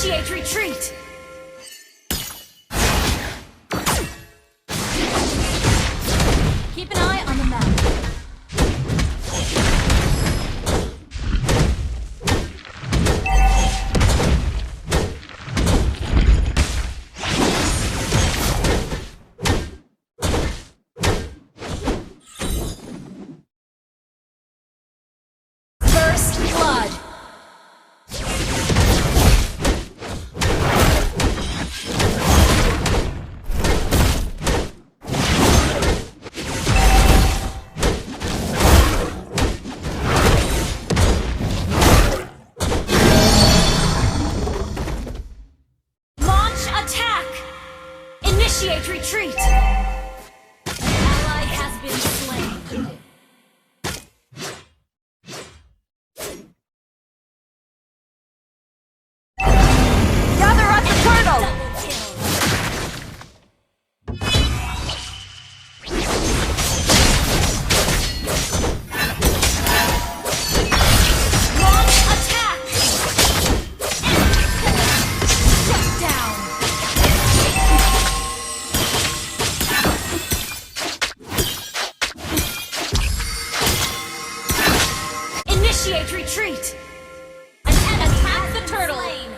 Initiate retreat! Keep an eye on the map. First blood. Initiate retreat! Ally has been slain. Gather at the turtle! Double kill. Launch attack! Shut down! Initiate retreat! An enemy attack the turtle! Slain.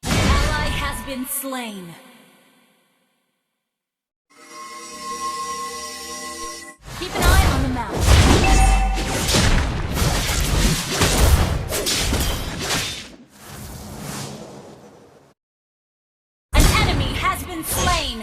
An ally has been slain. Keep an eye on the map. An enemy has been slain.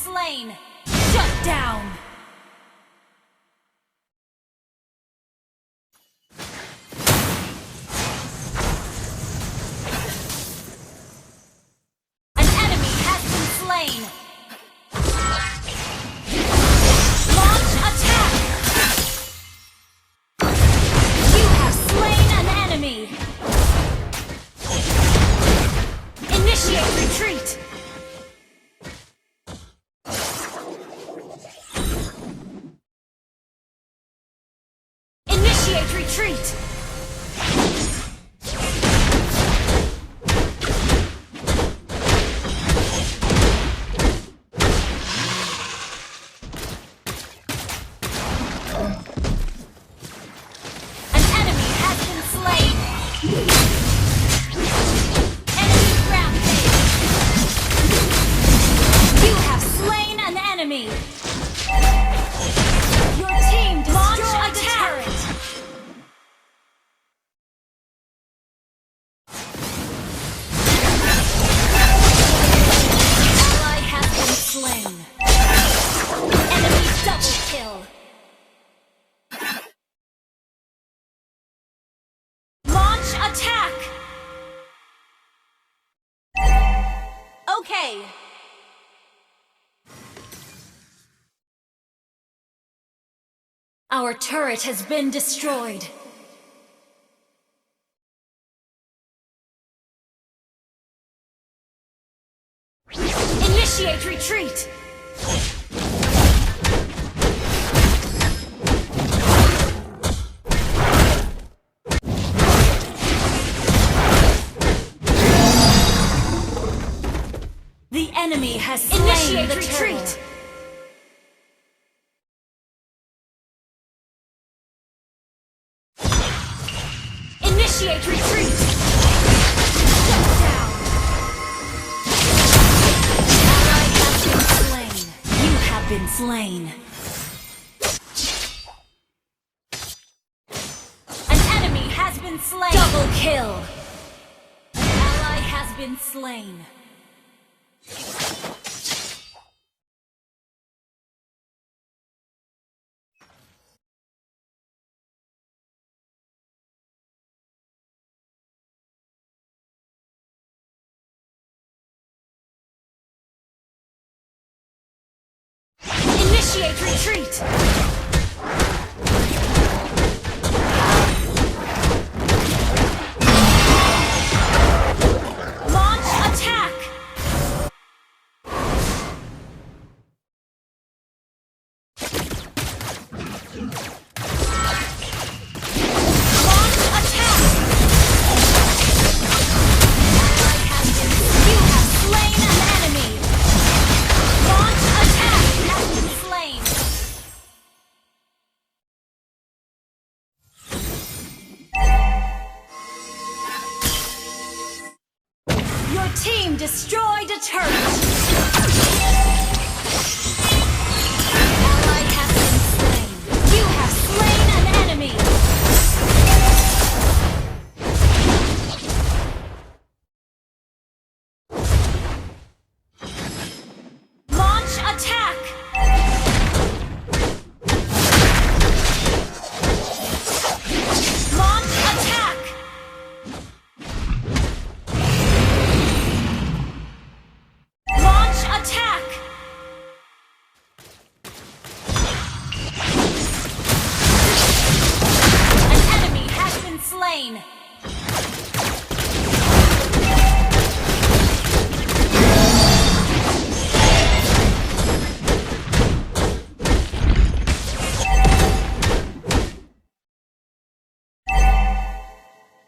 Slain! Shut down! An enemy has been slain! Launch attack! You have slain an enemy! Initiate retreat! Initiate retreat! An enemy has been slain! Enemy rampage! You have slain an enemy! Your team destroyed the turret! Ally has been slain. Enemy double kill. Launch attack! Okay. Our turret has been destroyed. Initiate retreat! The enemy has slain the retreat. Initiate retreat. Shut down. Ally has been slain. You have been slain. An enemy has been slain. Double kill. An ally has been slain. Initiate retreat! Launch attack! Launch attack! You have slain an enemy! Launch attack has been slain! Your team destroyed a turret! Ally has been slain. You have slain an enemy! Launch attack! Launch attack! Launch attack! An enemy has been slain.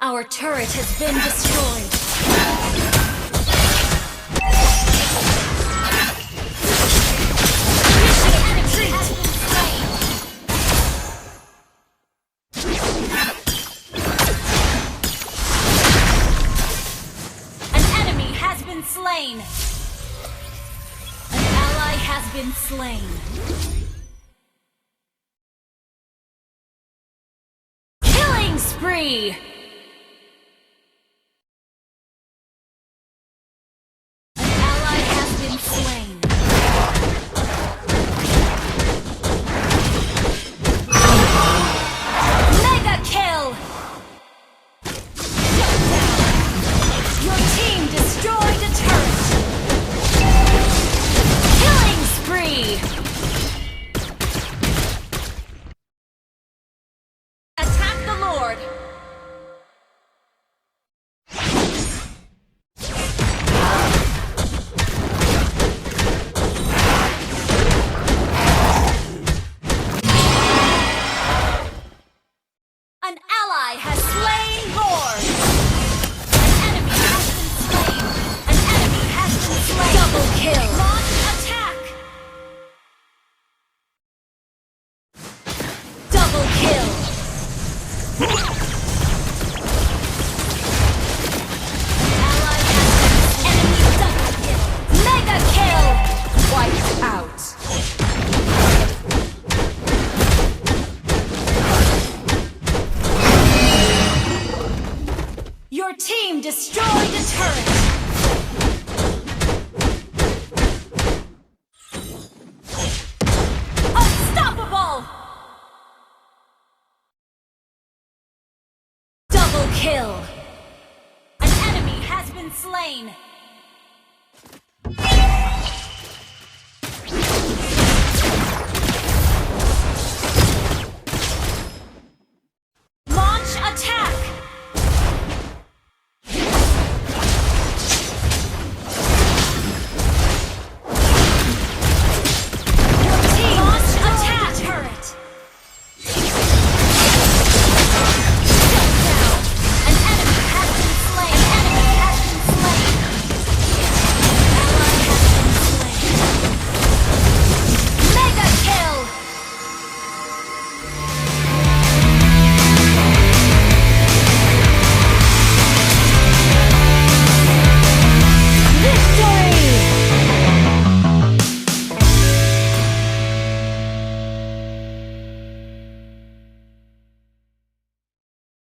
Our turret has been destroyed. Slain. An ally has been slain. Killing spree. An ally has been slain. Mega kill. Shut down. Your team destroyed a turret. Killing spree. Attack the Lord. An ally has slain Lord. An enemy has been slain. An enemy has been slain. Double kill. Launch attack. Double kill. Ally has been enemy double kill. Mega kill. Wiped out. Your team destroyed a turret! Unstoppable! Double kill! An enemy has been slain!